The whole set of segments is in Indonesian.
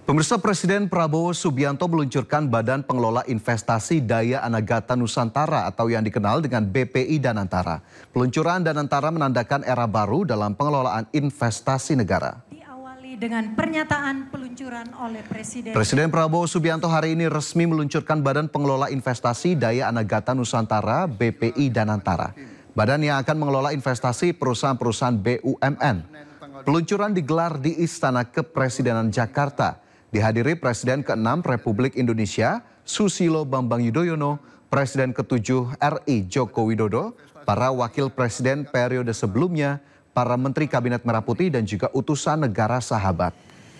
Pemirsa, Presiden Prabowo Subianto meluncurkan Badan Pengelola Investasi Daya Anagata Nusantara atau yang dikenal dengan BPI Danantara. Peluncuran Danantara menandakan era baru dalam pengelolaan investasi negara. Diawali dengan pernyataan peluncuran oleh Presiden. Presiden Prabowo Subianto hari ini resmi meluncurkan Badan Pengelola Investasi Daya Anagata Nusantara BPI Danantara. Badan yang akan mengelola investasi perusahaan-perusahaan BUMN. Peluncuran digelar di Istana Kepresidenan Jakarta. Dihadiri Presiden ke-6 Republik Indonesia, Susilo Bambang Yudhoyono, Presiden ke-7 RI Joko Widodo, para wakil presiden periode sebelumnya, para Menteri Kabinet Merah Putih dan juga utusan negara sahabat.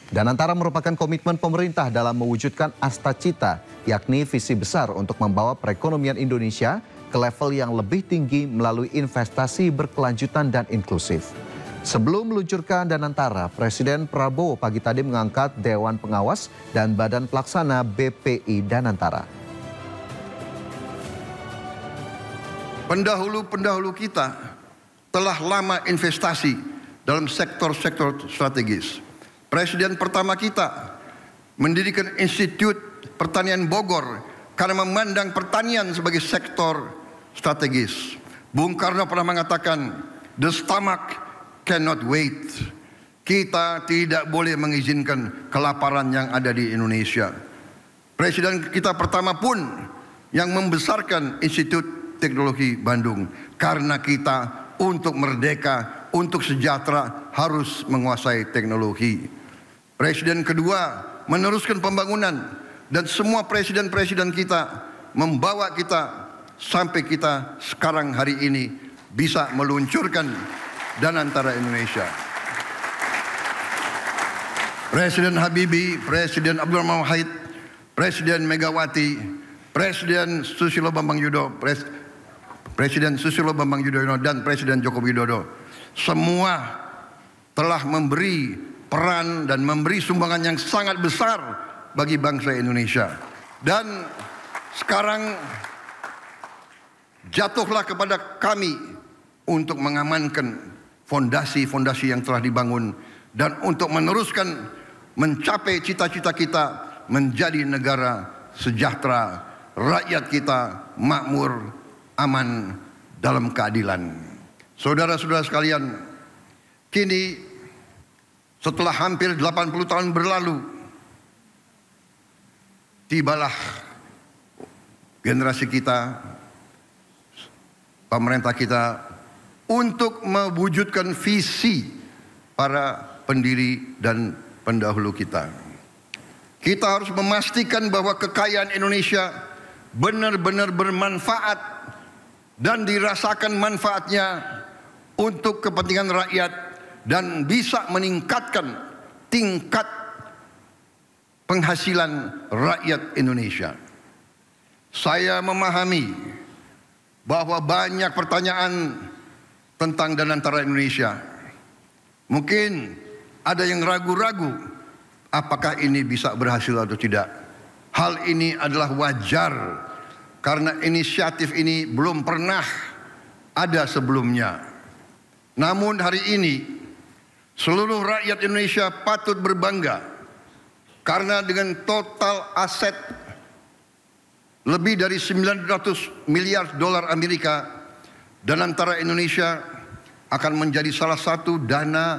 Danantara merupakan komitmen pemerintah dalam mewujudkan Astacita, yakni visi besar untuk membawa perekonomian Indonesia ke level yang lebih tinggi melalui investasi berkelanjutan dan inklusif. Sebelum meluncurkan Danantara, Presiden Prabowo pagi tadi mengangkat Dewan Pengawas dan Badan Pelaksana BPI Danantara. Pendahulu-pendahulu kita telah lama investasi dalam sektor-sektor strategis. Presiden pertama kita mendirikan Institut Pertanian Bogor karena memandang pertanian sebagai sektor strategis. Bung Karno pernah mengatakan, "The stomach cannot wait." Kita tidak boleh mengizinkan kelaparan yang ada di Indonesia. Presiden kita pertama pun yang membesarkan Institut Teknologi Bandung. Karena kita untuk merdeka, untuk sejahtera harus menguasai teknologi. Presiden kedua meneruskan pembangunan. Dan semua presiden-presiden kita membawa kita sampai kita sekarang hari ini bisa meluncurkan Danantara Indonesia. Presiden Habibie, Presiden Abdurrahman Wahid, Presiden Megawati, Presiden Susilo Bambang Yudhoyono, Presiden Susilo Bambang Yudhoyono dan Presiden Joko Widodo semua telah memberi peran dan memberi sumbangan yang sangat besar bagi bangsa Indonesia. Dan sekarang jatuhlah kepada kami untuk mengamankan fondasi-fondasi yang telah dibangun dan untuk meneruskan mencapai cita-cita kita menjadi negara sejahtera, rakyat kita makmur, aman dalam keadilan. Saudara-saudara sekalian, kini setelah hampir 80 tahun berlalu, tibalah generasi kita, pemerintah kita untuk mewujudkan visi para pendiri dan pendahulu kita. Kita harus memastikan bahwa kekayaan Indonesia benar-benar bermanfaat dan dirasakan manfaatnya untuk kepentingan rakyat dan bisa meningkatkan tingkat penghasilan rakyat Indonesia. Saya memahami bahwa banyak pertanyaan tentang Danantara Indonesia. Mungkin ada yang ragu-ragu apakah ini bisa berhasil atau tidak. Hal ini adalah wajar karena inisiatif ini belum pernah ada sebelumnya. Namun hari ini seluruh rakyat Indonesia patut berbangga karena dengan total aset lebih dari 900 miliar dolar Amerika, Danantara Indonesia akan menjadi salah satu dana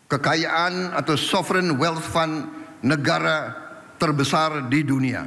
kekayaan atau sovereign wealth fund negara terbesar di dunia.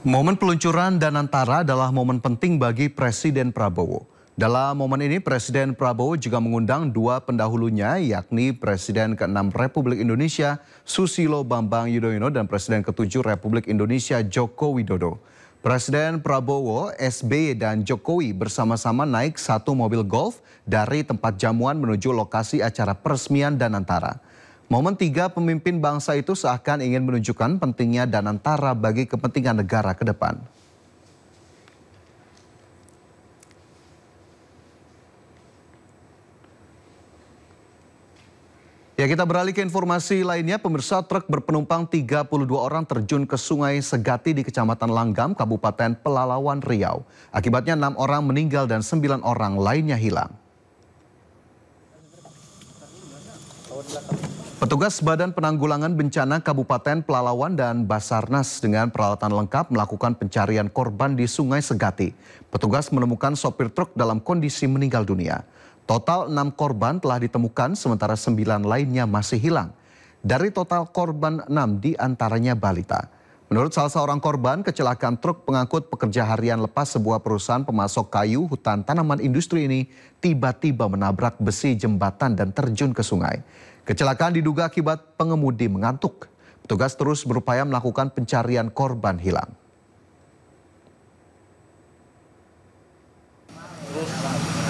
Momen peluncuran Danantara adalah momen penting bagi Presiden Prabowo. Dalam momen ini Presiden Prabowo juga mengundang dua pendahulunya, yakni Presiden ke-6 Republik Indonesia Susilo Bambang Yudhoyono dan Presiden ke-7 Republik Indonesia Joko Widodo. Presiden Prabowo, SBY dan Jokowi bersama-sama naik satu mobil golf dari tempat jamuan menuju lokasi acara peresmian Danantara. Momen tiga pemimpin bangsa itu seakan ingin menunjukkan pentingnya Danantara bagi kepentingan negara ke depan. Ya, kita beralih ke informasi lainnya. Pemirsa, truk berpenumpang 32 orang terjun ke Sungai Segati di Kecamatan Langgam, Kabupaten Pelalawan, Riau. Akibatnya 6 orang meninggal dan 9 orang lainnya hilang. Petugas Badan Penanggulangan Bencana Kabupaten Pelalawan dan Basarnas dengan peralatan lengkap melakukan pencarian korban di Sungai Segati. Petugas menemukan sopir truk dalam kondisi meninggal dunia. Total 6 korban telah ditemukan sementara 9 lainnya masih hilang. Dari total korban 6 diantaranya balita. Menurut salah seorang korban, kecelakaan truk pengangkut pekerja harian lepas sebuah perusahaan pemasok kayu hutan tanaman industri ini tiba-tiba menabrak besi jembatan dan terjun ke sungai. Kecelakaan diduga akibat pengemudi mengantuk. Petugas terus berupaya melakukan pencarian korban hilang. Terus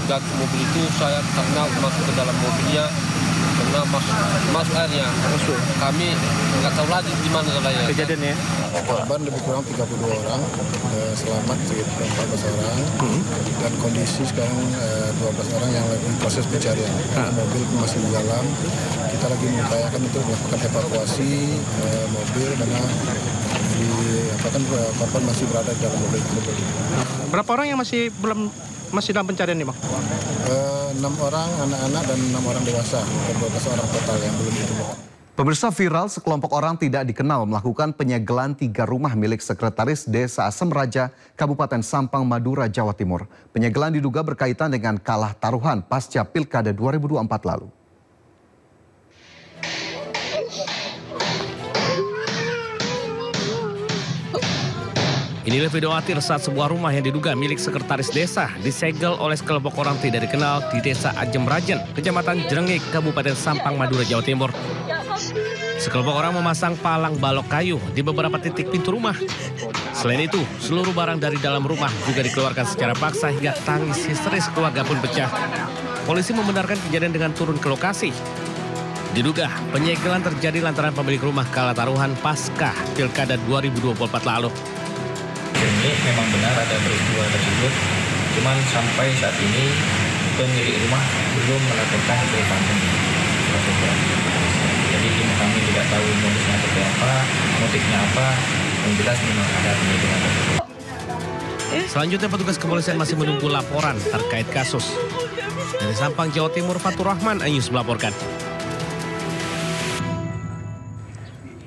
gas mobil itu saya karena masuk ke dalam mobilnya karena mas airnya masuk. Kami nggak tahu lagi di mana saya. Kejadiannya? Korban lebih kurang 32 orang, selamat sekitar 14 orang, dan kondisi sekarang 12 orang yang lagi proses pencarian. Mobil masih di dalam, kita lagi mengupayakan untuk melakukan evakuasi mobil karena korban masih berada di dalam mobil. Berapa orang yang masih dalam pencarian nih, Bang? 6 orang anak-anak dan 6 orang dewasa, dan 12 orang total yang belum ditemukan. Pemirsa, viral sekelompok orang tidak dikenal melakukan penyegelan 3 rumah milik Sekretaris Desa Asem Raja, Kabupaten Sampang, Madura, Jawa Timur. Penyegelan diduga berkaitan dengan kalah taruhan pasca Pilkada 2024 lalu. Inilah video amatir saat sebuah rumah yang diduga milik sekretaris desa disegel oleh sekelompok orang tidak dikenal di Desa Ajem Rajen, Kecamatan Jrengik, Kabupaten Sampang, Madura, Jawa Timur. Sekelompok orang memasang palang balok kayu di beberapa titik pintu rumah. Selain itu, seluruh barang dari dalam rumah juga dikeluarkan secara paksa hingga tangis histeris keluarga pun pecah. Polisi membenarkan kejadian dengan turun ke lokasi. Diduga penyegelan terjadi lantaran pemilik rumah kalah taruhan pasca Pilkada 2024 lalu. Ini memang benar ada peristiwa tersebut, cuman sampai saat ini pemilik rumah belum melaporkan ke kami. Jadi kami tidak tahu modusnya seperti apa, motifnya apa, yang jelas memang ada penyegelan tersebut. Selanjutnya petugas kepolisian masih menunggu laporan terkait kasus. Dari Sampang, Jawa Timur, Fatur Rahman, Ayus melaporkan.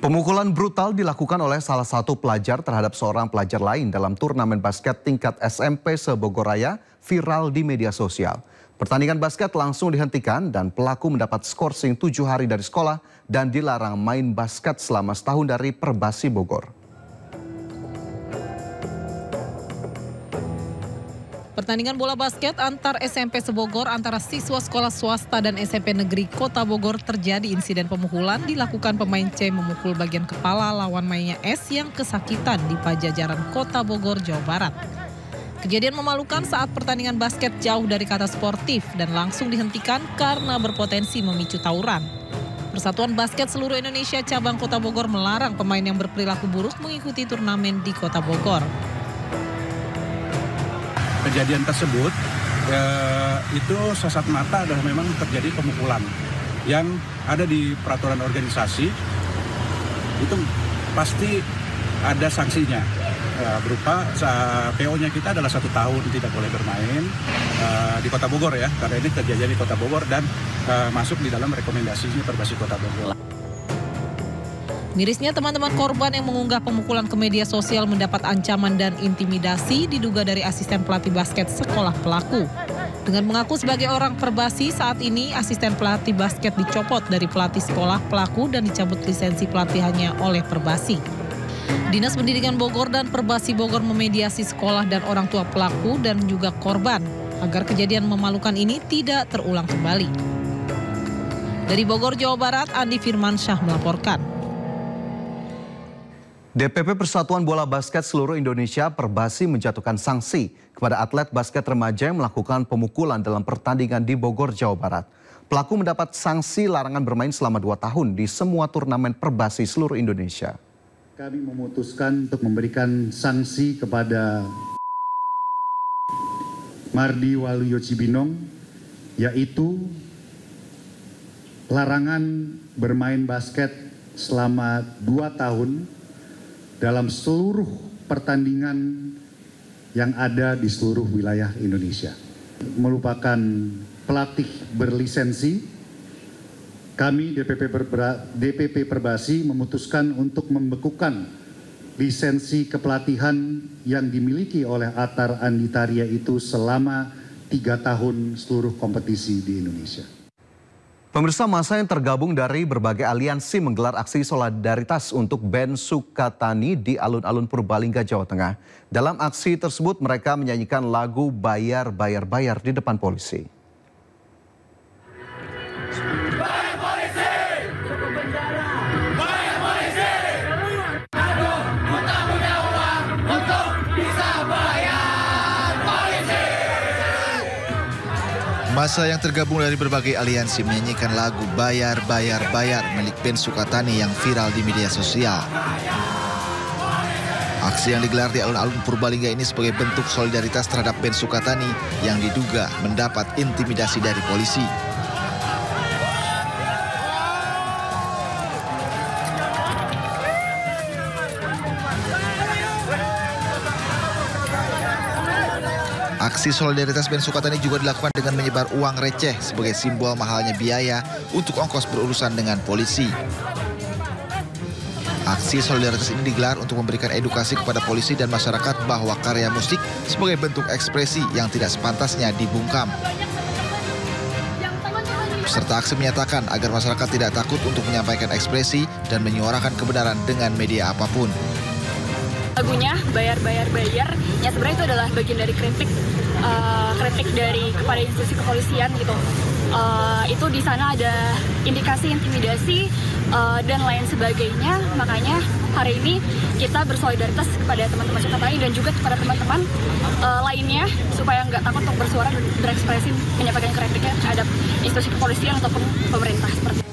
Pemukulan brutal dilakukan oleh salah satu pelajar terhadap seorang pelajar lain dalam turnamen basket tingkat SMP se-Bogoraya viral di media sosial. Pertandingan basket langsung dihentikan dan pelaku mendapat skorsing 7 hari dari sekolah dan dilarang main basket selama setahun dari Perbasi Bogor. Pertandingan bola basket antar SMP se-Bogor antara siswa sekolah swasta dan SMP negeri Kota Bogor terjadi insiden pemukulan dilakukan pemain C memukul bagian kepala lawan mainnya S yang kesakitan di Pajajaran Kota Bogor, Jawa Barat. Kejadian memalukan saat pertandingan basket jauh dari kata sportif dan langsung dihentikan karena berpotensi memicu tawuran. Persatuan Basket Seluruh Indonesia Cabang Kota Bogor melarang pemain yang berperilaku buruk mengikuti turnamen di Kota Bogor. Kejadian tersebut itu sesat mata adalah memang terjadi pemukulan yang ada di peraturan organisasi itu pasti ada sanksinya berupa PO-nya kita adalah 1 tahun tidak boleh bermain di Kota Bogor ya, karena ini terjadi di Kota Bogor dan masuk di dalam rekomendasinya Perbasi Kota Bogor. Mirisnya teman-teman korban yang mengunggah pemukulan ke media sosial mendapat ancaman dan intimidasi diduga dari asisten pelatih basket sekolah pelaku. Dengan mengaku sebagai orang Perbasi, saat ini asisten pelatih basket dicopot dari pelatih sekolah pelaku dan dicabut lisensi pelatihannya oleh Perbasi. Dinas Pendidikan Bogor dan Perbasi Bogor memediasi sekolah dan orang tua pelaku dan juga korban agar kejadian memalukan ini tidak terulang kembali. Dari Bogor, Jawa Barat, Andi Firmansyah melaporkan. DPP Persatuan Bola Basket Seluruh Indonesia Perbasi menjatuhkan sanksi kepada atlet basket remaja yang melakukan pemukulan dalam pertandingan di Bogor, Jawa Barat. Pelaku mendapat sanksi larangan bermain selama 2 tahun di semua turnamen Perbasi seluruh Indonesia. Kami memutuskan untuk memberikan sanksi kepada Mardi Waluyo Cibinong, yaitu larangan bermain basket selama 2 tahun dalam seluruh pertandingan yang ada di seluruh wilayah Indonesia. Merupakan pelatih berlisensi kami DPP Perbasi memutuskan untuk membekukan lisensi kepelatihan yang dimiliki oleh Atar Anditaria itu selama 3 tahun seluruh kompetisi di Indonesia. Pemirsa, massa yang tergabung dari berbagai aliansi menggelar aksi solidaritas untuk band Sukatani di alun-alun Purbalingga, Jawa Tengah. Dalam aksi tersebut mereka menyanyikan lagu Bayar, Bayar, Bayar di depan polisi. Bayar polisi! Cukup penjara! Bayar polisi! Aduh, hutang punya uang untuk bisa bayar polisi! Massa yang tergabung dari berbagai aliansi menyanyikan lagu Bayar, Bayar, Bayar milik band Sukatani yang viral di media sosial. Aksi yang digelar di alun-alun Purbalingga ini sebagai bentuk solidaritas terhadap band Sukatani yang diduga mendapat intimidasi dari polisi. Aksi solidaritas band Sukatani juga dilakukan dengan menyebar uang receh sebagai simbol mahalnya biaya untuk ongkos berurusan dengan polisi. Aksi solidaritas ini digelar untuk memberikan edukasi kepada polisi dan masyarakat bahwa karya musik sebagai bentuk ekspresi yang tidak sepantasnya dibungkam. Peserta aksi menyatakan agar masyarakat tidak takut untuk menyampaikan ekspresi dan menyuarakan kebenaran dengan media apapun. Lagunya Bayar, Bayar, Bayar, ya sebenarnya itu adalah bagian dari kritik dari kepada institusi kepolisian gitu. Itu di sana ada indikasi intimidasi dan lain sebagainya. Makanya hari ini kita bersolidaritas kepada teman-teman Sukatani dan juga kepada teman-teman lainnya supaya nggak takut untuk bersuara dan berekspresi menyampaikan kritiknya terhadap institusi kepolisian ataupun pemerintah seperti itu.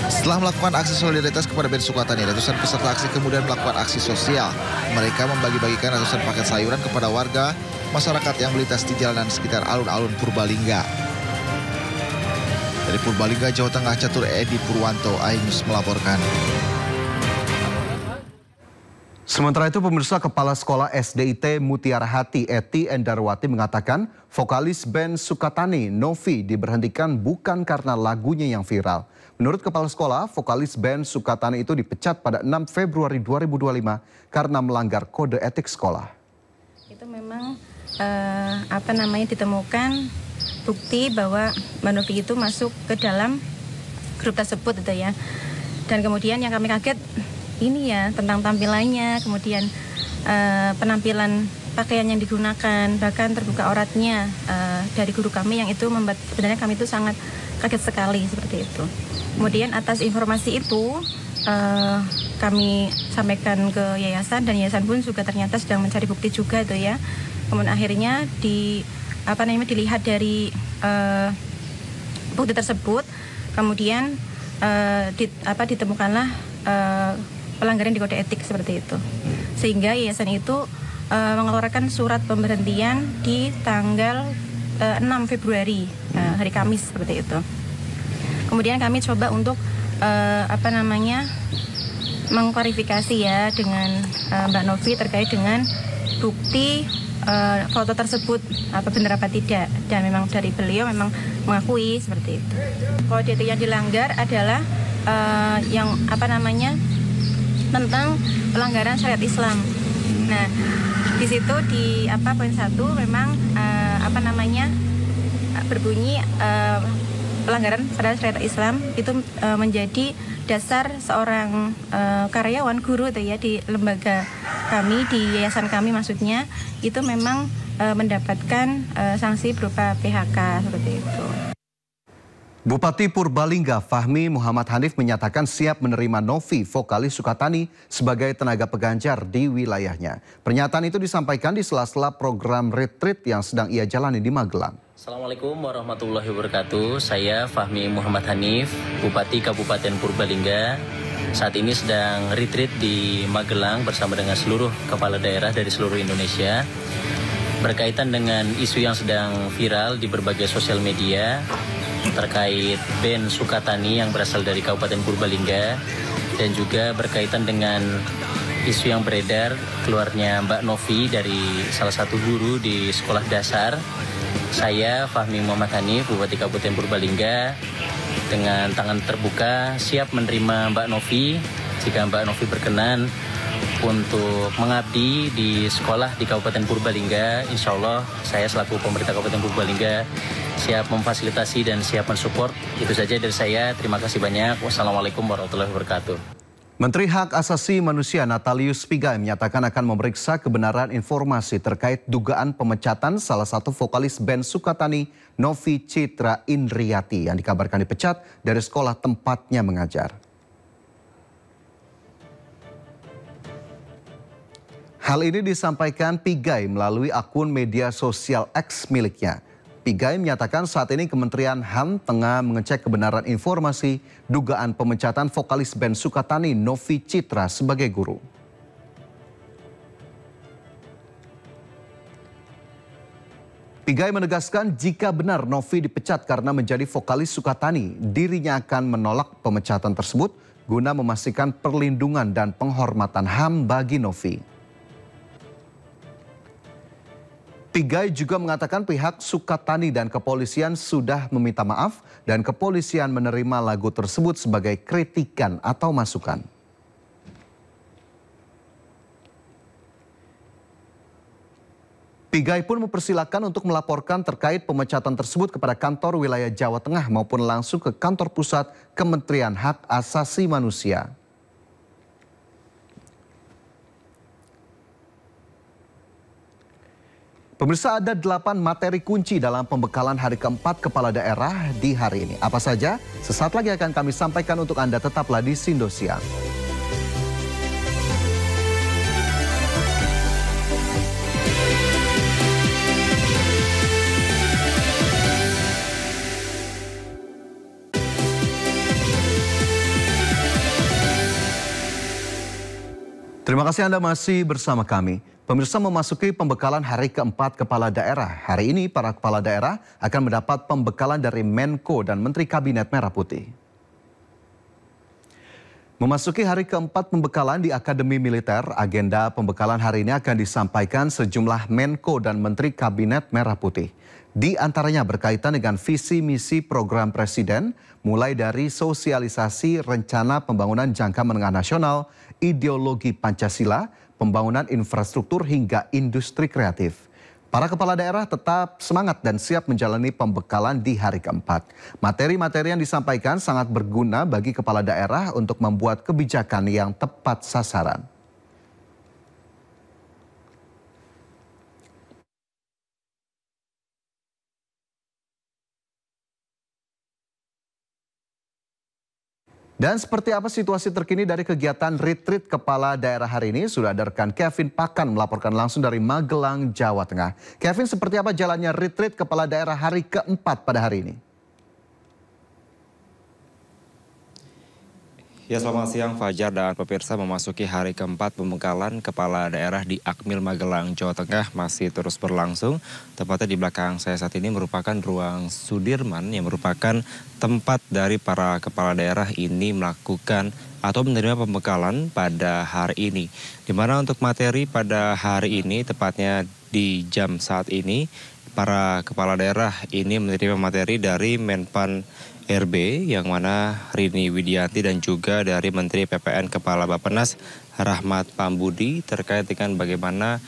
Setelah melakukan aksi solidaritas kepada band Sukatani, ratusan peserta aksi kemudian melakukan aksi sosial. Mereka membagi-bagikan ratusan paket sayuran kepada warga, masyarakat yang melintas di jalanan sekitar alun-alun Purbalingga. Dari Purbalingga, Jawa Tengah, Catur Edi Purwanto, iNews melaporkan. Sementara itu, pemirsa, Kepala Sekolah SDIT Mutiara Hati Eti Endarwati mengatakan vokalis band Sukatani, Novi, diberhentikan bukan karena lagunya yang viral. Menurut Kepala Sekolah, vokalis band Sukatani itu dipecat pada 6 Februari 2025 karena melanggar kode etik sekolah. Itu memang ditemukan bukti bahwa Mbak Novi itu masuk ke dalam grup tersebut itu ya. Dan kemudian yang kami kaget ini ya tentang tampilannya, kemudian penampilan pakaian yang digunakan, bahkan terbuka auratnya dari guru kami yang itu membuat sebenarnya kami itu sangat kaget sekali seperti itu. Kemudian atas informasi itu kami sampaikan ke yayasan dan yayasan pun juga ternyata sedang mencari bukti juga itu ya. Kemudian akhirnya dilihat dari bukti tersebut, kemudian ditemukanlah pelanggaran di kode etik seperti itu. Sehingga yayasan itu mengeluarkan surat pemberhentian di tanggal 6 Februari, hari Kamis seperti itu. Kemudian kami coba untuk mengklarifikasi ya dengan Mbak Novi terkait dengan bukti foto tersebut benar apa tidak, dan memang dari beliau memang mengakui seperti itu. Kode etik yang dilanggar adalah tentang pelanggaran syariat Islam. Nah, di situ di poin 1 memang berbunyi pelanggaran pada syariat Islam itu menjadi dasar seorang karyawan guru itu ya di lembaga kami, di yayasan kami maksudnya, itu memang mendapatkan sanksi berupa PHK seperti itu. Bupati Purbalingga Fahmi Muhammad Hanif menyatakan siap menerima Novi, vokalis Sukatani, sebagai tenaga peganjar di wilayahnya. Pernyataan itu disampaikan di sela-sela program retreat yang sedang ia jalani di Magelang. Assalamualaikum warahmatullahi wabarakatuh. Saya Fahmi Muhammad Hanif, Bupati Kabupaten Purbalingga. Saat ini sedang retreat di Magelang bersama dengan seluruh kepala daerah dari seluruh Indonesia. Berkaitan dengan isu yang sedang viral di berbagai sosial media terkait band Sukatani yang berasal dari Kabupaten Purbalingga, dan juga berkaitan dengan isu yang beredar keluarnya Mbak Novi dari salah satu guru di sekolah dasar. Saya Fahmi Muhammad Hanif, Bupati Kabupaten Purbalingga, dengan tangan terbuka siap menerima Mbak Novi jika Mbak Novi berkenan untuk mengabdi di sekolah di Kabupaten Purbalingga. Insya Allah saya selaku pemerintah Kabupaten Purbalingga siap memfasilitasi dan siap mensupport. Itu saja dari saya. Terima kasih banyak. Wassalamualaikum warahmatullahi wabarakatuh. Menteri Hak Asasi Manusia Natalius Pigai menyatakan akan memeriksa kebenaran informasi terkait dugaan pemecatan salah satu vokalis band Sukatani, Novi Citra Indriati, yang dikabarkan dipecat dari sekolah tempatnya mengajar. Hal ini disampaikan Pigai melalui akun media sosial X miliknya. Pigai menyatakan saat ini Kementerian HAM tengah mengecek kebenaran informasi dugaan pemecatan vokalis band Sukatani Novi Citra sebagai guru. Pigai menegaskan jika benar Novi dipecat karena menjadi vokalis Sukatani, dirinya akan menolak pemecatan tersebut guna memastikan perlindungan dan penghormatan HAM bagi Novi. Pigai juga mengatakan pihak Sukatani dan kepolisian sudah meminta maaf dan kepolisian menerima lagu tersebut sebagai kritikan atau masukan. Pigai pun mempersilahkan untuk melaporkan terkait pemecatan tersebut kepada kantor wilayah Jawa Tengah maupun langsung ke kantor pusat Kementerian Hak Asasi Manusia. Pemirsa, ada 8 materi kunci dalam pembekalan hari keempat kepala daerah di hari ini. Apa saja? Sesaat lagi akan kami sampaikan untuk Anda. Tetaplah di Sindo Siang. Terima kasih Anda masih bersama kami. Pemirsa, memasuki pembekalan hari keempat kepala daerah. Hari ini para kepala daerah akan mendapat pembekalan dari Menko dan Menteri Kabinet Merah Putih. Memasuki hari keempat pembekalan di Akademi Militer, agenda pembekalan hari ini akan disampaikan sejumlah Menko dan Menteri Kabinet Merah Putih. Di antaranya berkaitan dengan visi misi program Presiden, mulai dari sosialisasi rencana pembangunan jangka menengah nasional, ideologi Pancasila, pembangunan infrastruktur hingga industri kreatif. Para kepala daerah tetap semangat dan siap menjalani pembekalan di hari keempat. Materi-materi yang disampaikan sangat berguna bagi kepala daerah untuk membuat kebijakan yang tepat sasaran. Dan seperti apa situasi terkini dari kegiatan retreat kepala daerah hari ini? Sudah ada rekan Kevin Pakan melaporkan langsung dari Magelang, Jawa Tengah. Kevin, seperti apa jalannya retreat kepala daerah hari keempat pada hari ini? Ya, selamat siang Fajar dan pemirsa. Memasuki hari keempat pembekalan kepala daerah di Akmil Magelang, Jawa Tengah masih terus berlangsung. Tepatnya di belakang saya saat ini merupakan ruang Sudirman yang merupakan tempat dari para kepala daerah ini melakukan atau menerima pembekalan pada hari ini. Di mana untuk materi pada hari ini, tepatnya di jam saat ini, para kepala daerah ini menerima materi dari Menpan RB yang mana Rini Widianti dan juga dari Menteri PPN Kepala Bappenas Rahmat Pambudi terkait dengan bagaimana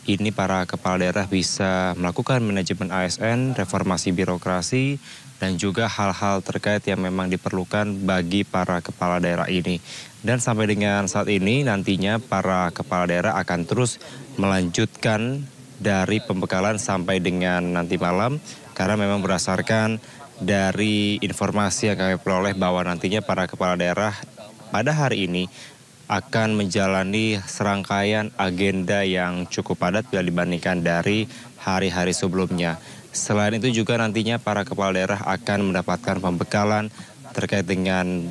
ini para kepala daerah bisa melakukan manajemen ASN, reformasi birokrasi, dan juga hal-hal terkait yang memang diperlukan bagi para kepala daerah ini. Dan sampai dengan saat ini nantinya para kepala daerah akan terus melanjutkan dari pembekalan sampai dengan nanti malam, karena memang berdasarkan dari informasi yang kami peroleh bahwa nantinya para kepala daerah pada hari ini akan menjalani serangkaian agenda yang cukup padat bila dibandingkan dari hari-hari sebelumnya. Selain itu juga nantinya para kepala daerah akan mendapatkan pembekalan terkait dengan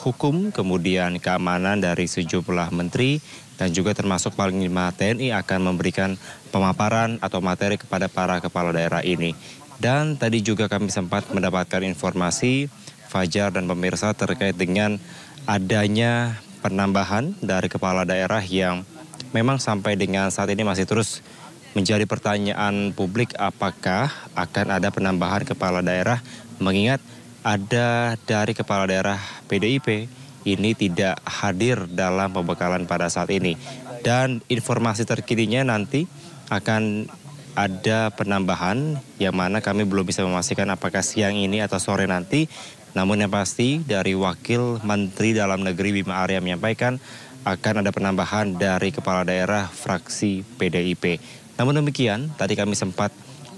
hukum, kemudian keamanan dari sejumlah menteri, dan juga termasuk Panglima TNI akan memberikan pemaparan atau materi kepada para kepala daerah ini. Dan tadi juga kami sempat mendapatkan informasi Fajar dan pemirsa terkait dengan adanya penambahan dari kepala daerah yang memang sampai dengan saat ini masih terus menjadi pertanyaan publik, apakah akan ada penambahan kepala daerah, mengingat ada dari kepala daerah PDIP ini tidak hadir dalam pembekalan pada saat ini. Dan informasi terkininya nanti akan ada penambahan yang mana kami belum bisa memastikan apakah siang ini atau sore nanti. Namun yang pasti dari Wakil Menteri Dalam Negeri Bima Arya menyampaikan akan ada penambahan dari kepala daerah fraksi PDIP. Namun demikian, tadi kami sempat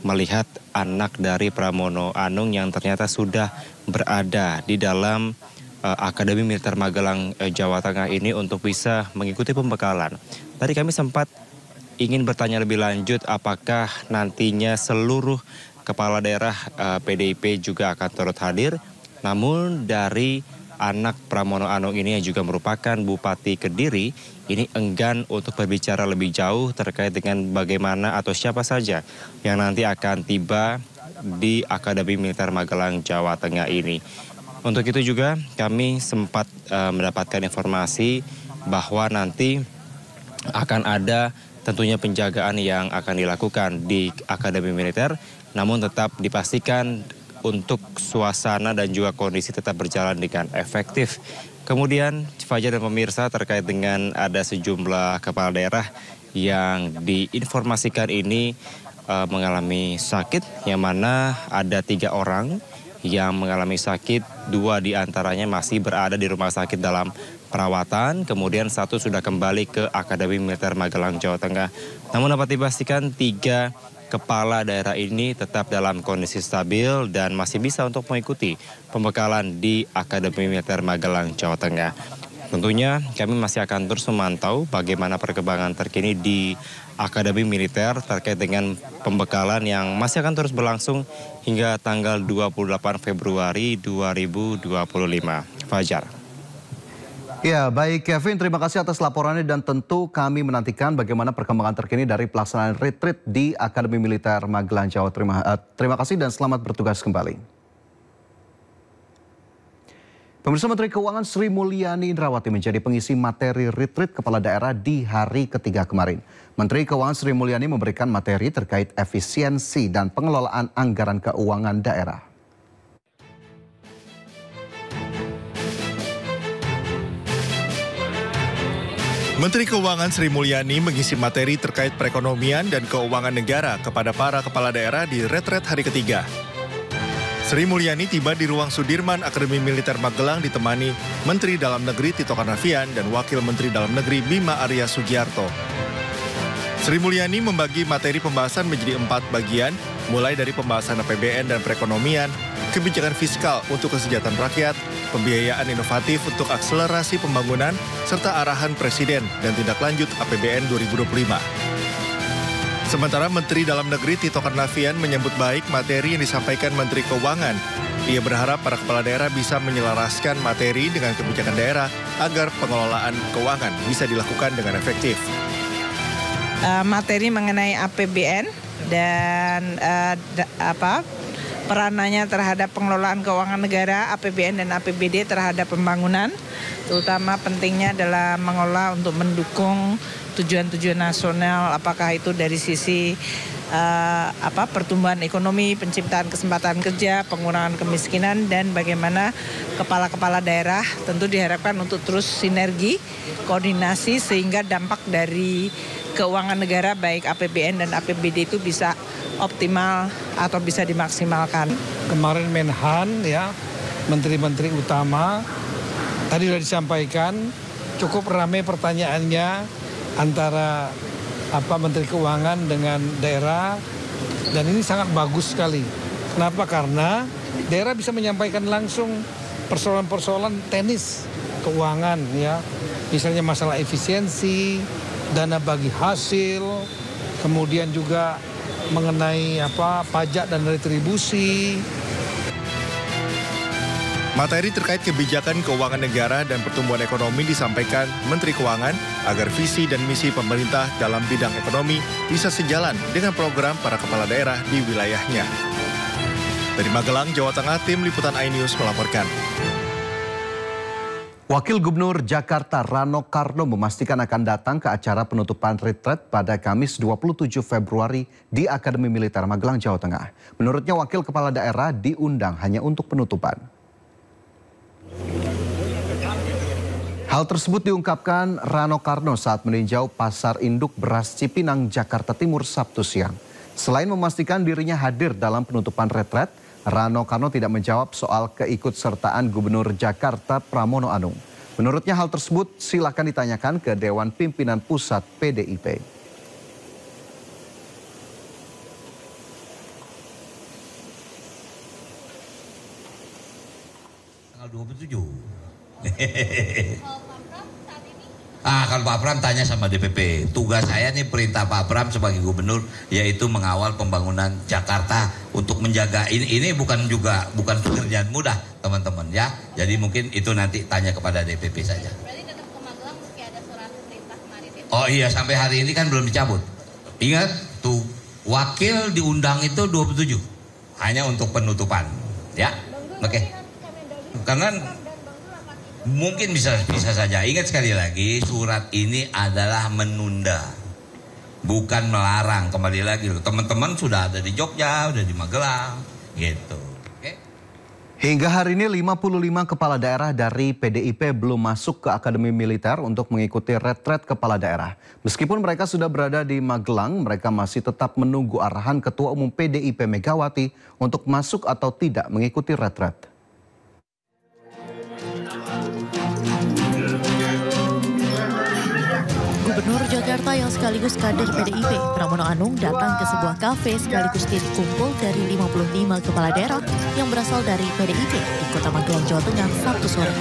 melihat anak dari Pramono Anung yang ternyata sudah berada di dalam Akademi Militer Magelang, Jawa Tengah ini untuk bisa mengikuti pembekalan. Tadi kami sempat ingin bertanya lebih lanjut apakah nantinya seluruh kepala daerah PDIP juga akan turut hadir. Namun dari anak Pramono Anung ini yang juga merupakan Bupati Kediri ini enggan untuk berbicara lebih jauh terkait dengan bagaimana atau siapa saja yang nanti akan tiba di Akademi Militer Magelang, Jawa Tengah ini. Untuk itu juga kami sempat mendapatkan informasi bahwa nanti akan ada tentunya penjagaan yang akan dilakukan di Akademi Militer, namun tetap dipastikan untuk suasana dan juga kondisi tetap berjalan dengan efektif. Kemudian Fajar dan pemirsa terkait dengan ada sejumlah kepala daerah yang diinformasikan ini mengalami sakit, yang mana ada 3 orang yang mengalami sakit, 2 diantaranya masih berada di rumah sakit dalam perawatan, kemudian 1 sudah kembali ke Akademi Militer Magelang, Jawa Tengah. Namun dapat dipastikan 3 kepala daerah ini tetap dalam kondisi stabil dan masih bisa untuk mengikuti pembekalan di Akademi Militer Magelang, Jawa Tengah. Tentunya kami masih akan terus memantau bagaimana perkembangan terkini di Akademi Militer terkait dengan pembekalan yang masih akan terus berlangsung hingga tanggal 28 Februari 2025. Fajar. Ya, baik Kevin, terima kasih atas laporannya dan tentu kami menantikan bagaimana perkembangan terkini dari pelaksanaan retreat di Akademi Militer Magelang, Jawa. Terima kasih dan selamat bertugas kembali. Pemirsa, Menteri Keuangan Sri Mulyani Indrawati menjadi pengisi materi retreat kepala daerah di hari ketiga kemarin. Menteri Keuangan Sri Mulyani memberikan materi terkait efisiensi dan pengelolaan anggaran keuangan daerah. Menteri Keuangan Sri Mulyani mengisi materi terkait perekonomian dan keuangan negara kepada para kepala daerah di retret hari ketiga. Sri Mulyani tiba di ruang Sudirman Akademi Militer Magelang ditemani Menteri Dalam Negeri Tito Karnavian dan Wakil Menteri Dalam Negeri Bima Arya Sugiarto. Sri Mulyani membagi materi pembahasan menjadi 4 bagian, mulai dari pembahasan APBN dan perekonomian, kebijakan fiskal untuk kesejahteraan rakyat, pembiayaan inovatif untuk akselerasi pembangunan, serta arahan Presiden dan tindak lanjut APBN 2025. Sementara Menteri Dalam Negeri Tito Karnavian menyambut baik materi yang disampaikan Menteri Keuangan. Ia berharap para kepala daerah bisa menyelaraskan materi dengan kebijakan daerah agar pengelolaan keuangan bisa dilakukan dengan efektif. Materi mengenai APBN dan peranannya terhadap pengelolaan keuangan negara, APBN dan APBD terhadap pembangunan, terutama pentingnya adalah mengelola untuk mendukung tujuan-tujuan nasional, apakah itu dari sisi pertumbuhan ekonomi, penciptaan kesempatan kerja, pengurangan kemiskinan, dan bagaimana kepala-kepala daerah tentu diharapkan untuk terus sinergi, koordinasi sehingga dampak dari keuangan negara baik APBN dan APBD itu bisa optimal atau bisa dimaksimalkan. Kemarin Menhan ya, menteri-menteri utama tadi sudah disampaikan, cukup ramai pertanyaannya antara Menteri Keuangan dengan daerah, dan ini sangat bagus sekali. Kenapa? Karena daerah bisa menyampaikan langsung persoalan-persoalan teknis keuangan ya, misalnya masalah efisiensi, dana bagi hasil, kemudian juga mengenai pajak dan retribusi. Materi terkait kebijakan keuangan negara dan pertumbuhan ekonomi disampaikan Menteri Keuangan agar visi dan misi pemerintah dalam bidang ekonomi bisa sejalan dengan program para kepala daerah di wilayahnya. Dari Magelang, Jawa Tengah, tim Liputan iNews melaporkan. Wakil Gubernur Jakarta Rano Karno memastikan akan datang ke acara penutupan retret pada Kamis 27 Februari di Akademi Militer Magelang, Jawa Tengah. Menurutnya wakil kepala daerah diundang hanya untuk penutupan. Hal tersebut diungkapkan Rano Karno saat meninjau Pasar Induk Beras Cipinang, Jakarta Timur Sabtu siang. Selain memastikan dirinya hadir dalam penutupan retret, Rano Karno tidak menjawab soal keikutsertaan Gubernur Jakarta Pramono Anung. Menurutnya hal tersebut silakan ditanyakan ke Dewan Pimpinan Pusat PDIP. Tanggal 27. Kalau Pak Pram tanya sama DPP, tugas saya nih perintah Pak Pram sebagai gubernur yaitu mengawal pembangunan Jakarta untuk menjaga ini bukan pekerjaan mudah teman-teman ya. Jadi mungkin itu nanti tanya kepada DPP saja. Berarti tetap ke Magelang meski ada surat perintah kemarin itu. Oh iya, sampai hari ini kan belum dicabut. Ingat tuh, wakil diundang itu 27 hanya untuk penutupan ya. Oke. Karena mungkin bisa saja. Ingat sekali lagi, surat ini adalah menunda, bukan melarang. Kembali lagi, teman-teman sudah ada di Jogja, udah di Magelang, gitu. Hingga hari ini 55 kepala daerah dari PDIP belum masuk ke Akademi Militer untuk mengikuti retret kepala daerah. Meskipun mereka sudah berada di Magelang, mereka masih tetap menunggu arahan Ketua Umum PDIP Megawati untuk masuk atau tidak mengikuti retret. Gubernur Jakarta yang sekaligus kader PDIP, Pramono Anung, datang ke sebuah kafe sekaligus titik kumpul dari 55 kepala daerah yang berasal dari PDIP di Kota Magelang, Jawa Tengah, Sabtu sore.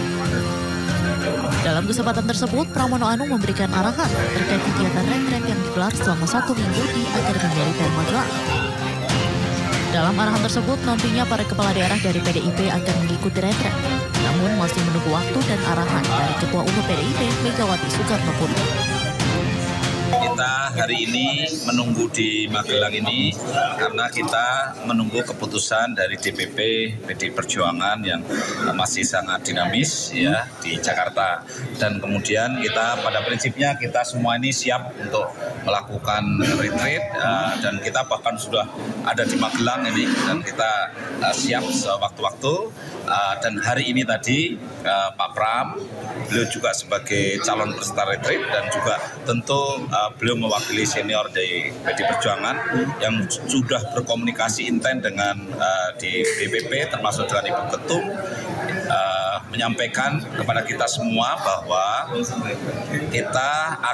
Dalam kesempatan tersebut, Pramono Anung memberikan arahan terkait kegiatan retret yang digelar selama 1 minggu di Akademi Militer Magelang. Dalam arahan tersebut, nantinya para kepala daerah dari PDIP akan mengikuti retret, namun masih menunggu waktu dan arahan dari Ketua Umum PDIP, Megawati Soekarno Putri. Kita hari ini menunggu di Magelang ini karena kita menunggu keputusan dari DPP PD Perjuangan yang masih sangat dinamis ya di Jakarta, dan kemudian kita pada prinsipnya kita semua ini siap untuk melakukan retreat dan kita bahkan sudah ada di Magelang ini dan kita siap sewaktu-waktu. Dan hari ini tadi Pak Pram, beliau juga sebagai calon peserta retreat dan juga tentu beliau mewakili senior dari PD Perjuangan yang sudah berkomunikasi intens dengan di DPP termasuk dengan Ibu Ketum, menyampaikan kepada kita semua bahwa kita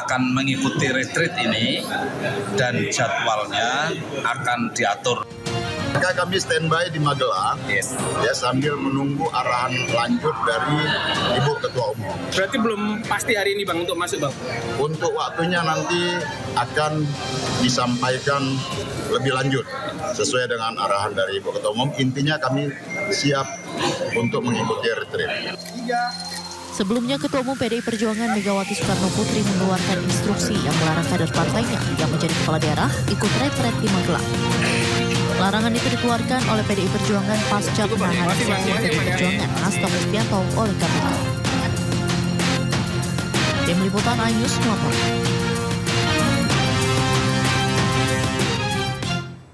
akan mengikuti retreat ini dan jadwalnya akan diatur. Maka kami standby di Magelang, ya sambil menunggu arahan lanjut dari Ibu Ketua Umum. Berarti belum pasti hari ini Bang untuk masuk Bang? Untuk waktunya nanti akan disampaikan lebih lanjut sesuai dengan arahan dari Ibu Ketua Umum. Intinya kami siap untuk mengikuti retreat. Sebelumnya, Ketua Umum PDI Perjuangan Megawati Soekarno Putri mengeluarkan instruksi yang melarang kader partainya yang menjadi kepala daerah ikut retret di Magelang. Larangan itu dikeluarkan oleh PDI Perjuangan pasca penahanan Sekjen PDI Perjuangan Hasto Kristianto oleh KPK. Tim Liputan iNews melaporkan.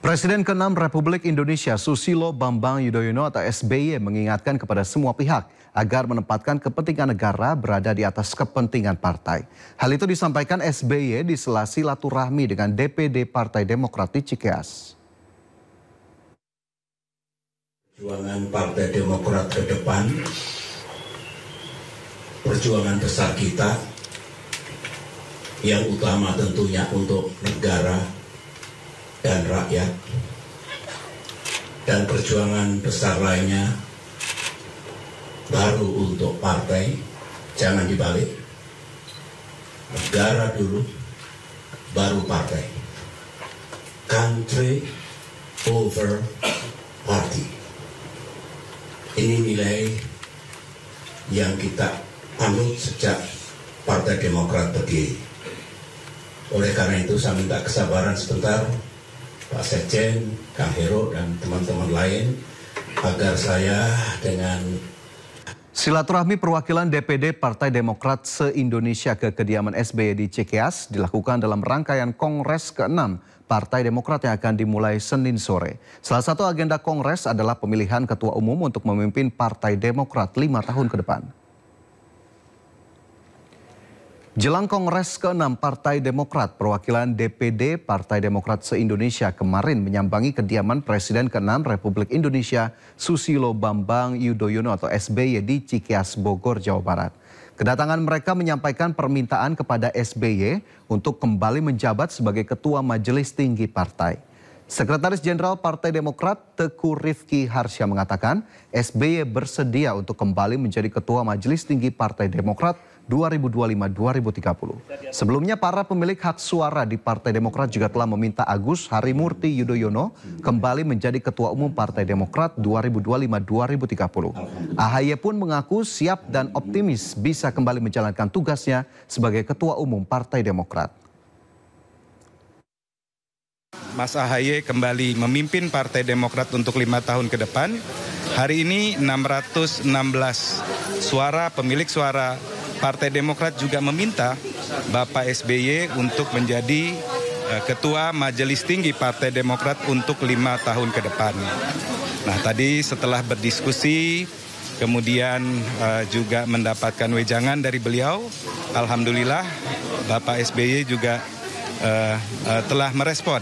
Presiden ke-6 Republik Indonesia Susilo Bambang Yudhoyono atau SBY mengingatkan kepada semua pihak agar menempatkan kepentingan negara berada di atas kepentingan partai. Hal itu disampaikan SBY di sela silaturahmi dengan DPD Partai Demokrat di Cikeas. Perjuangan Partai Demokrat ke depan, perjuangan besar kita yang utama tentunya untuk negara dan rakyat, dan perjuangan besar lainnya baru untuk partai. Jangan dibalik, negara dulu baru partai, country over party. Ini nilai yang kita anut sejak Partai Demokrat berdiri. Oleh karena itu saya minta kesabaran sebentar Pak Sekjen, Kang Hero dan teman-teman lain agar saya dengan Silaturahmi perwakilan DPD Partai Demokrat se-Indonesia ke kediaman SBY di Cikeas dilakukan dalam rangkaian Kongres ke-6 Partai Demokrat yang akan dimulai Senin sore. Salah satu agenda Kongres adalah pemilihan Ketua Umum untuk memimpin Partai Demokrat 5 tahun ke depan. Jelang Kongres ke-6 Partai Demokrat, perwakilan DPD Partai Demokrat se-Indonesia kemarin menyambangi kediaman Presiden ke-6 Republik Indonesia Susilo Bambang Yudhoyono atau SBY di Cikias, Bogor, Jawa Barat. Kedatangan mereka menyampaikan permintaan kepada SBY untuk kembali menjabat sebagai Ketua Majelis Tinggi Partai. Sekretaris Jenderal Partai Demokrat Teguh Rifki Harsya mengatakan SBY bersedia untuk kembali menjadi Ketua Majelis Tinggi Partai Demokrat 2025-2030. Sebelumnya para pemilik hak suara di Partai Demokrat juga telah meminta Agus Harimurti Yudhoyono kembali menjadi Ketua Umum Partai Demokrat 2025-2030. AHY pun mengaku siap dan optimis bisa kembali menjalankan tugasnya sebagai Ketua Umum Partai Demokrat. Mas AHY kembali memimpin Partai Demokrat untuk 5 tahun ke depan. Hari ini 616 suara, pemilik suara Partai Demokrat juga meminta Bapak SBY untuk menjadi Ketua Majelis Tinggi Partai Demokrat untuk 5 tahun ke depan. Nah, tadi setelah berdiskusi, kemudian juga mendapatkan wejangan dari beliau, alhamdulillah Bapak SBY juga telah merespon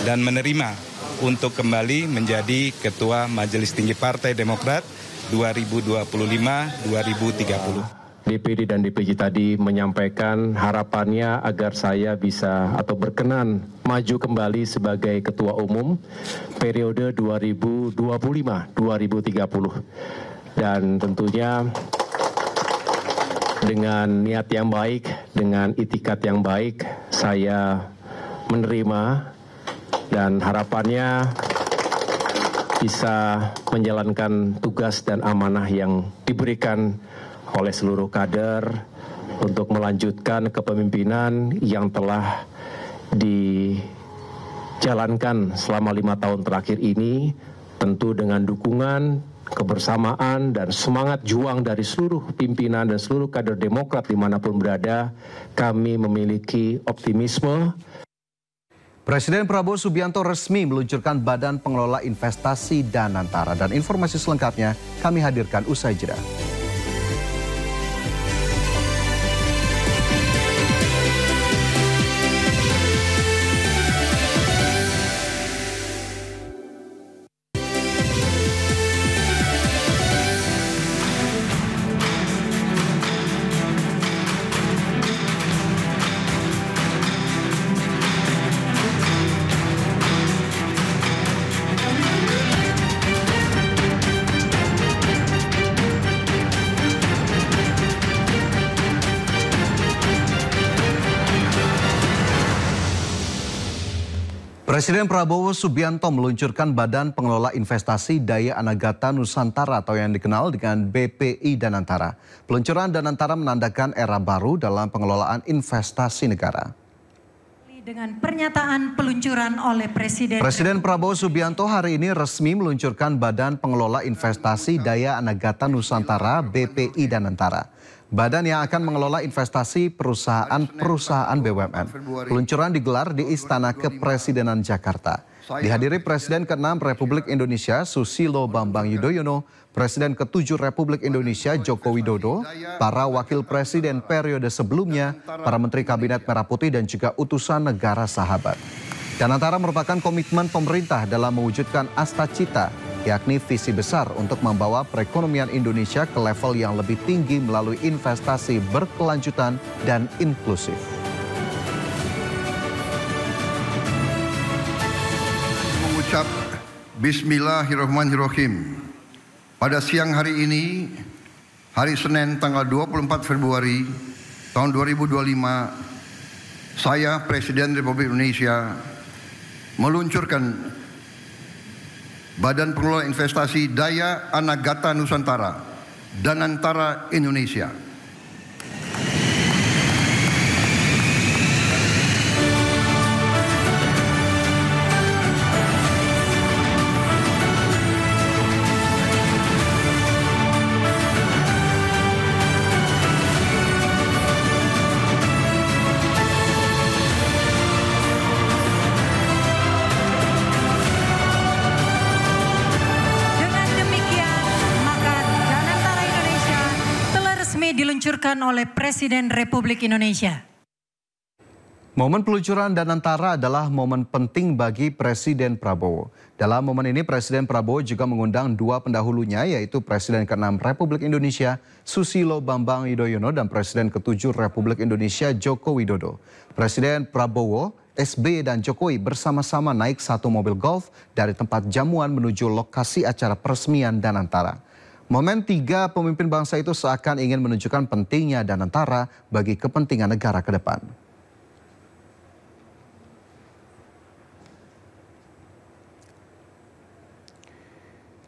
dan menerima untuk kembali menjadi Ketua Majelis Tinggi Partai Demokrat 2025-2030. DPD dan DPJ tadi menyampaikan harapannya agar saya bisa atau berkenan maju kembali sebagai Ketua Umum periode 2025-2030. Dan tentunya dengan niat yang baik, dengan itikat yang baik, saya menerima dan harapannya bisa menjalankan tugas dan amanah yang diberikan oleh seluruh kader untuk melanjutkan kepemimpinan yang telah dijalankan selama 5 tahun terakhir ini, tentu dengan dukungan, kebersamaan, dan semangat juang dari seluruh pimpinan dan seluruh kader Demokrat dimanapun berada. Kami memiliki optimisme. Presiden Prabowo Subianto resmi meluncurkan Badan Pengelola Investasi Danantara, dan informasi selengkapnya kami hadirkan usai jeda. Presiden Prabowo Subianto meluncurkan Badan Pengelola Investasi Daya Anagata Nusantara atau yang dikenal dengan BPI Danantara. Peluncuran Danantara menandakan era baru dalam pengelolaan investasi negara. Dengan pernyataan peluncuran oleh Presiden Prabowo Subianto hari ini resmi meluncurkan Badan Pengelola Investasi Daya Anagata Nusantara BPI Danantara. Badan yang akan mengelola investasi perusahaan BUMN. Peluncuran digelar di Istana Kepresidenan Jakarta. Dihadiri Presiden ke-6 Republik Indonesia Susilo Bambang Yudhoyono, Presiden ke-7 Republik Indonesia Joko Widodo, para wakil presiden periode sebelumnya, para menteri Kabinet Merah Putih dan juga utusan negara sahabat. Danantara merupakan komitmen pemerintah dalam mewujudkan Astacita, yakni visi besar untuk membawa perekonomian Indonesia ke level yang lebih tinggi melalui investasi berkelanjutan dan inklusif. Mengucap Bismillahirrahmanirrahim. Pada siang hari ini, hari Senin tanggal 24 Februari tahun 2025, saya Presiden Republik Indonesia meluncurkan Badan Pengelola Investasi Daya Anagata Nusantara, Danantara Indonesia. diluncurkan oleh Presiden Republik Indonesia. Momen peluncuran Danantara adalah momen penting bagi Presiden Prabowo. Dalam momen ini Presiden Prabowo juga mengundang dua pendahulunya, yaitu Presiden ke-6 Republik Indonesia Susilo Bambang Yudhoyono dan Presiden ke-7 Republik Indonesia Joko Widodo. Presiden Prabowo, SBY dan Jokowi bersama-sama naik satu mobil golf dari tempat jamuan menuju lokasi acara peresmian Danantara. Momen tiga pemimpin bangsa itu seakan ingin menunjukkan pentingnya Danantara bagi kepentingan negara ke depan.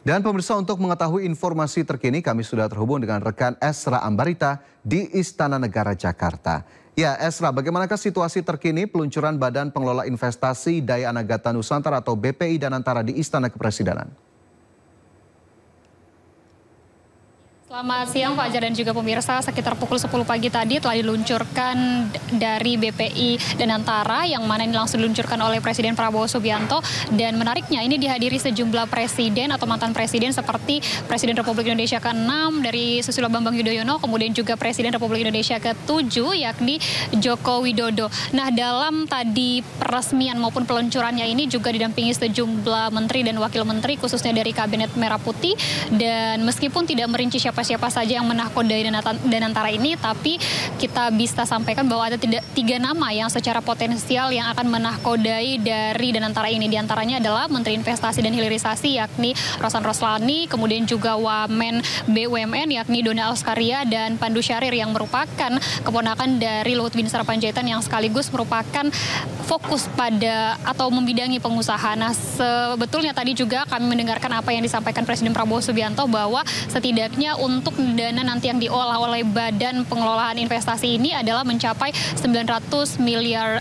Dan pemirsa, untuk mengetahui informasi terkini kami sudah terhubung dengan rekan Esra Ambarita di Istana Negara Jakarta. Ya Esra, bagaimanakah situasi terkini peluncuran Badan Pengelola Investasi Daya Anagata Nusantara atau BPI Danantara di Istana Kepresidenan? Selamat siang Fajar dan juga pemirsa, sekitar pukul 10 pagi tadi telah diluncurkan dari BPI Danantara yang mana ini langsung diluncurkan oleh Presiden Prabowo Subianto, dan menariknya ini dihadiri sejumlah presiden atau mantan presiden seperti Presiden Republik Indonesia ke-6 dari Susilo Bambang Yudhoyono, kemudian juga Presiden Republik Indonesia ke-7 yakni Joko Widodo. Nah, dalam tadi peresmian maupun peluncurannya ini juga didampingi sejumlah menteri dan wakil menteri khususnya dari Kabinet Merah Putih, dan meskipun tidak merinci siapa saja yang menahkodai Danantara ini, tapi kita bisa sampaikan bahwa ada tiga nama yang secara potensial yang akan menahkodai dari Danantara ini. Di antaranya adalah Menteri Investasi dan Hilirisasi yakni Rosan Roslani, kemudian juga Wamen BUMN yakni Dona Auskaria dan Pandu Syahrir yang merupakan keponakan dari Luhut Bin Sarpanjaitan yang sekaligus merupakan fokus pada atau membidangi pengusaha. Nah, sebetulnya tadi juga kami mendengarkan apa yang disampaikan Presiden Prabowo Subianto bahwa setidaknya untuk dana nanti yang diolah oleh Badan Pengelolaan Investasi ini adalah mencapai 900 miliar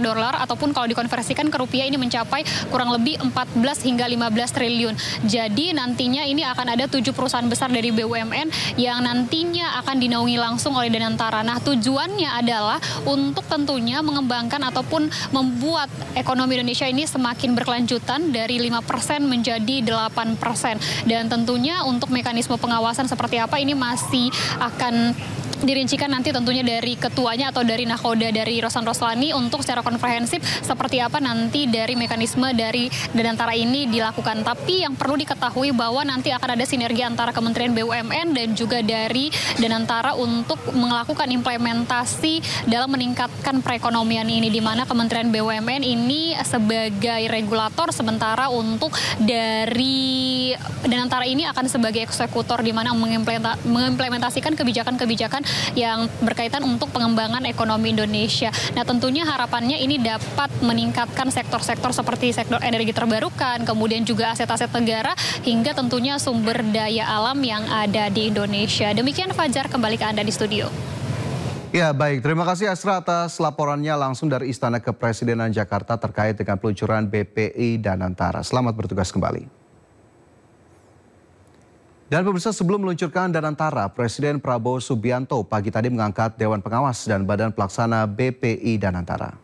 dolar, ataupun kalau dikonversikan ke rupiah ini mencapai kurang lebih 14 hingga 15 triliun. Jadi nantinya ini akan ada 7 perusahaan besar dari BUMN yang nantinya akan dinaungi langsung oleh Danantara. Nah, tujuannya adalah untuk tentunya mengembangkan ataupun membuat ekonomi Indonesia ini semakin berkelanjutan dari 5% menjadi 8%. Dan tentunya untuk mekanisme pengawasan seperti apa ini masih akan dirincikan nanti tentunya dari ketuanya atau dari nakoda dari Rosan Roslani untuk secara komprehensif seperti apa nanti dari mekanisme dari Danantara ini dilakukan. Tapi yang perlu diketahui bahwa nanti akan ada sinergi antara Kementerian BUMN dan juga dari Danantara untuk melakukan implementasi dalam meningkatkan perekonomian ini, di mana Kementerian BUMN ini sebagai regulator, sementara untuk dari Danantara ini akan sebagai eksekutor di mana mengimplementasikan kebijakan-kebijakan yang berkaitan untuk pengembangan ekonomi Indonesia. Nah, tentunya harapannya ini dapat meningkatkan sektor-sektor seperti sektor energi terbarukan, kemudian juga aset-aset negara, hingga tentunya sumber daya alam yang ada di Indonesia. Demikian Fajar, kembali ke Anda di studio. Ya baik, terima kasih Asra atas laporannya langsung dari Istana Kepresidenan Jakarta terkait dengan peluncuran BPI Danantara. Selamat bertugas kembali. Dan pemirsa, sebelum meluncurkan Danantara, Presiden Prabowo Subianto pagi tadi mengangkat Dewan Pengawas dan Badan Pelaksana BPI Danantara.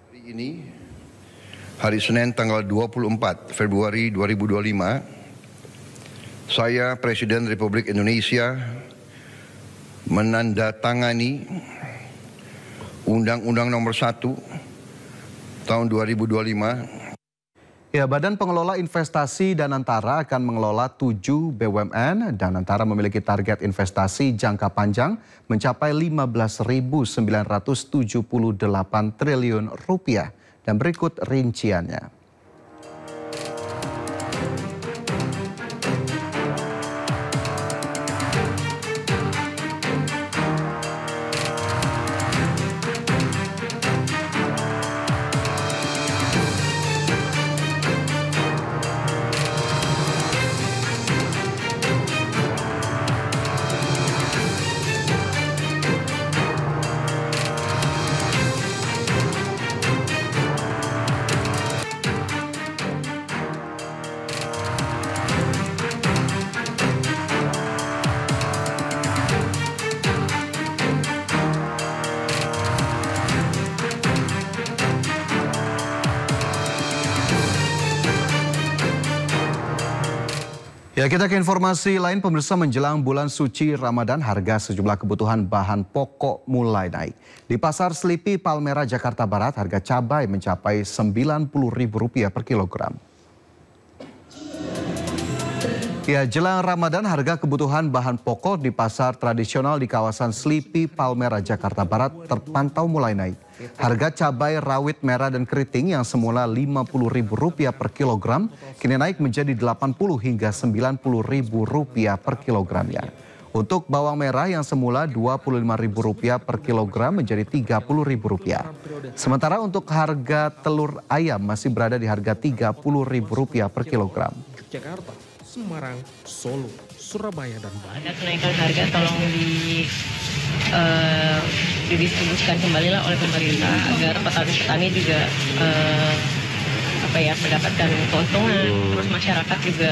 Hari ini, hari Senin tanggal 24 Februari 2025, saya Presiden Republik Indonesia menandatangani Undang-Undang Nomor 1 Tahun 2025. Ya, Badan Pengelola Investasi Danantara akan mengelola 7 BUMN. Danantara memiliki target investasi jangka panjang mencapai 15.978 triliun rupiah. Dan berikut rinciannya. Ya, kita ke informasi lain. Pemirsa, menjelang bulan suci Ramadan, harga sejumlah kebutuhan bahan pokok mulai naik. Di Pasar Selipi Palmerah, Jakarta Barat, harga cabai mencapai Rp90.000 per kilogram. Ya, jelang Ramadan, harga kebutuhan bahan pokok di pasar tradisional di kawasan Selipi Palmerah, Jakarta Barat terpantau mulai naik. Harga cabai rawit merah dan keriting yang semula Rp50.000 per kilogram kini naik menjadi Rp80 hingga Rp90.000 per kilogramnya. Untuk bawang merah yang semula Rp25.000 per kilogram menjadi Rp30.000. Sementara untuk harga telur ayam masih berada di harga Rp30.000 per kilogram. Jakarta, Semarang, Solo, Surabaya, dan Bandung. Ada kenaikan harga, tolong didistribusikan kembali lah oleh pemerintah agar petani-petani juga mendapatkan keuntungan, terus masyarakat juga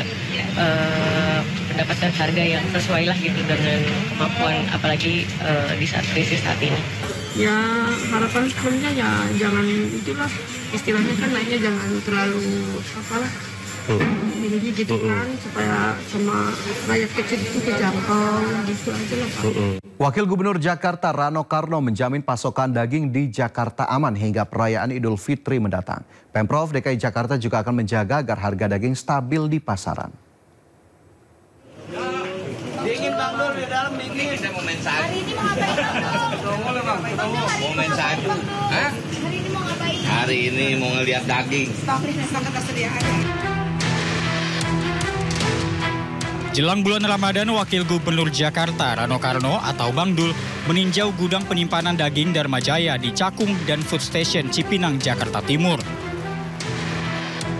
mendapatkan harga yang sesuai lah gitu dengan kemampuan, apalagi di saat krisis saat ini. Ya harapan sebenarnya ya jangan itulah, istilahnya kan naiknya jangan terlalu tinggi gitu kan, supaya sama rakyat kecil itu kejangkau gitu aja lah Pak. Wakil Gubernur Jakarta Rano Karno menjamin pasokan daging di Jakarta aman hingga perayaan Idul Fitri mendatang. Pemprov DKI Jakarta juga akan menjaga agar harga daging stabil di pasaran. Dingin Bang Dul, di dalam dingin. Kita mau main satu. Hari ini mau ngapain? Mau main satu. Hah? Hari ini mau ngapain? Hari ini mau ngeliat daging. Stok ketersediaan. Jelang bulan Ramadan, Wakil Gubernur Jakarta Rano Karno atau Bang Dul meninjau gudang penyimpanan daging Dharma Jaya di Cakung dan Food Station Cipinang, Jakarta Timur.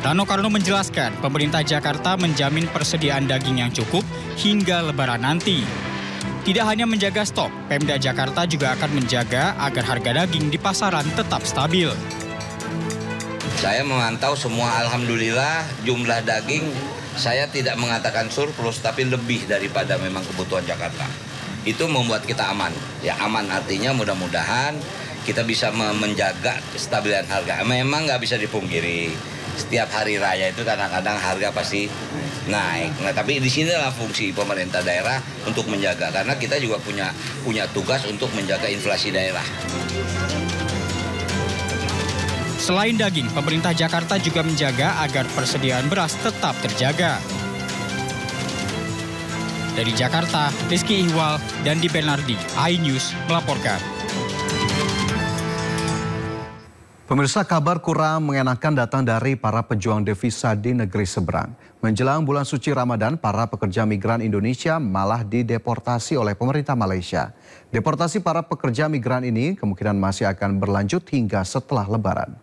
Rano Karno menjelaskan pemerintah Jakarta menjamin persediaan daging yang cukup hingga Lebaran nanti. Tidak hanya menjaga stok, Pemda Jakarta juga akan menjaga agar harga daging di pasaran tetap stabil. Saya memantau semua, alhamdulillah jumlah daging saya tidak mengatakan surplus, tapi lebih daripada memang kebutuhan Jakarta. Itu membuat kita aman. Ya aman artinya mudah-mudahan kita bisa menjaga kestabilan harga. Memang nggak bisa dipungkiri, setiap hari raya itu kadang-kadang harga pasti naik. Nah, tapi di sinilah fungsi pemerintah daerah untuk menjaga, karena kita juga punya tugas untuk menjaga inflasi daerah. Selain daging, pemerintah Jakarta juga menjaga agar persediaan beras tetap terjaga. Dari Jakarta, Rizky Ihwal dan Di Bernardi, iNews melaporkan. Pemirsa, kabar kurang mengenakan datang dari para pejuang devisa di negeri seberang. Menjelang bulan suci Ramadan, para pekerja migran Indonesia malah dideportasi oleh pemerintah Malaysia. Deportasi para pekerja migran ini kemungkinan masih akan berlanjut hingga setelah Lebaran.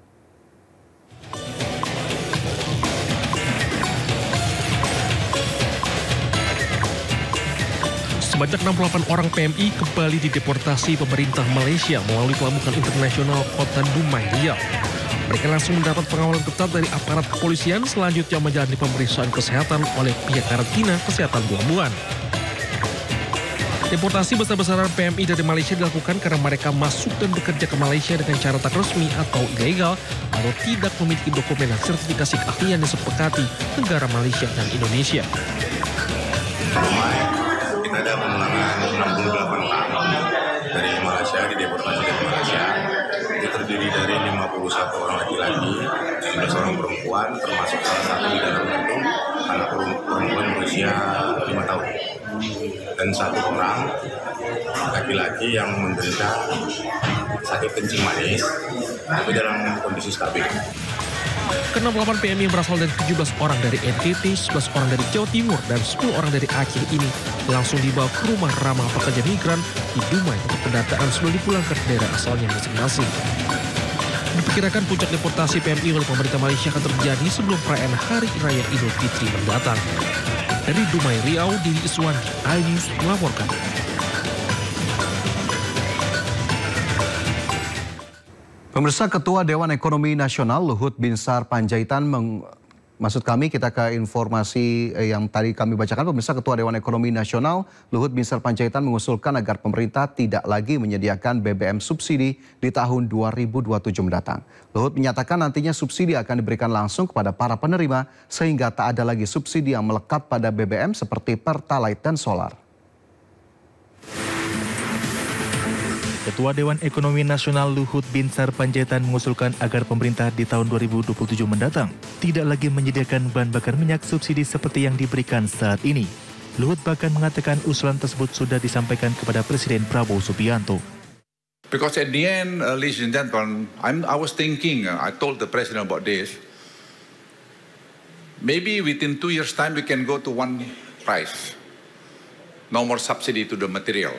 Sebanyak 68 orang PMI kembali dideportasi pemerintah Malaysia melalui Pelabuhan Internasional Kota Dumai, Riau. Mereka langsung mendapat pengawalan ketat dari aparat kepolisian, selanjutnya menjalani pemeriksaan kesehatan oleh pihak karantina kesehatan pelabuhan. Deportasi besar-besaran PMI dari Malaysia dilakukan karena mereka masuk dan bekerja ke Malaysia dengan cara tak resmi atau ilegal atau tidak memiliki dokumen dan sertifikasi keahlian yang disepakati negara Malaysia dan Indonesia. Kita ada pemulangan 68 tahun dari Malaysia, dideportasi dari Malaysia. Itu terdiri dari 51 orang laki-laki, 11 orang perempuan, termasuk salah satu di dalam itu anak perempuan berusia 5 tahun. Dan 1 orang laki-laki yang menderita sakit kencing manis, tapi dalam kondisi stabil. Ke-68 PMI yang berasal dari 17 orang dari NTT, 11 orang dari Jawa Timur, dan 10 orang dari Aceh ini langsung dibawa ke rumah ramah pekerja migran di Dumai untuk pendataan sebelum dipulangkan ke daerah asalnya masing-masing. Diperkirakan puncak deportasi PMI oleh pemerintah Malaysia akan terjadi sebelum perayaan Hari Raya Idul Fitri mendatang. Dari Dumai, Riau, Dini Iswandi, iNews melaporkan. Pemirsa, Ketua Dewan Ekonomi Nasional Luhut Binsar Panjaitan Maksud kami kita ke informasi yang tadi kami bacakan. Pemirsa, Ketua Dewan Ekonomi Nasional Luhut Binsar Panjaitan mengusulkan agar pemerintah tidak lagi menyediakan BBM subsidi di tahun 2027 mendatang. Luhut menyatakan nantinya subsidi akan diberikan langsung kepada para penerima sehingga tak ada lagi subsidi yang melekat pada BBM seperti Pertalite dan solar. Ketua Dewan Ekonomi Nasional Luhut Binsar Panjaitan mengusulkan agar pemerintah di tahun 2027 mendatang tidak lagi menyediakan bahan bakar minyak subsidi seperti yang diberikan saat ini. Luhut bahkan mengatakan usulan tersebut sudah disampaikan kepada Presiden Prabowo Subianto. Because at the end, ladies and gentlemen, I was thinking, I told the President about this, maybe within 2 years' time we can go to one price. No more subsidy to the material.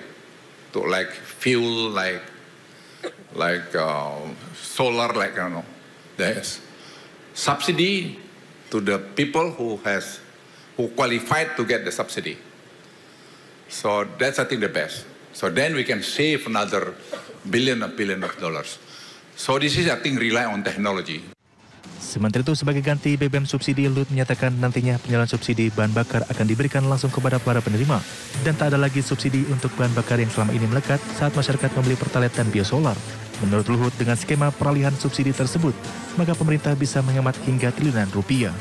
To like fuel, like solar, there's subsidy to the people who qualified to get the subsidy. So that's I think the best. So then we can save another billion of dollars. So this is I think rely on technology. Sementara itu, sebagai ganti BBM subsidi, Luhut menyatakan nantinya penyaluran subsidi bahan bakar akan diberikan langsung kepada para penerima dan tak ada lagi subsidi untuk bahan bakar yang selama ini melekat saat masyarakat membeli Pertalite dan biosolar. Menurut Luhut, dengan skema peralihan subsidi tersebut, maka pemerintah bisa menghemat hingga triliunan rupiah.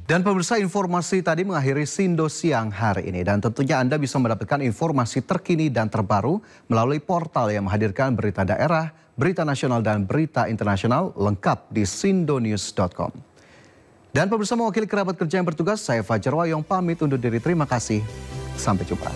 Dan pemirsa, informasi tadi mengakhiri Sindo Siang hari ini. Dan tentunya Anda bisa mendapatkan informasi terkini dan terbaru melalui portal yang menghadirkan berita daerah, berita nasional, dan berita internasional lengkap di sindonews.com. Dan pemirsa, mewakili kerabat kerja yang bertugas, saya Fajar Wayong pamit undur diri. Terima kasih. Sampai jumpa.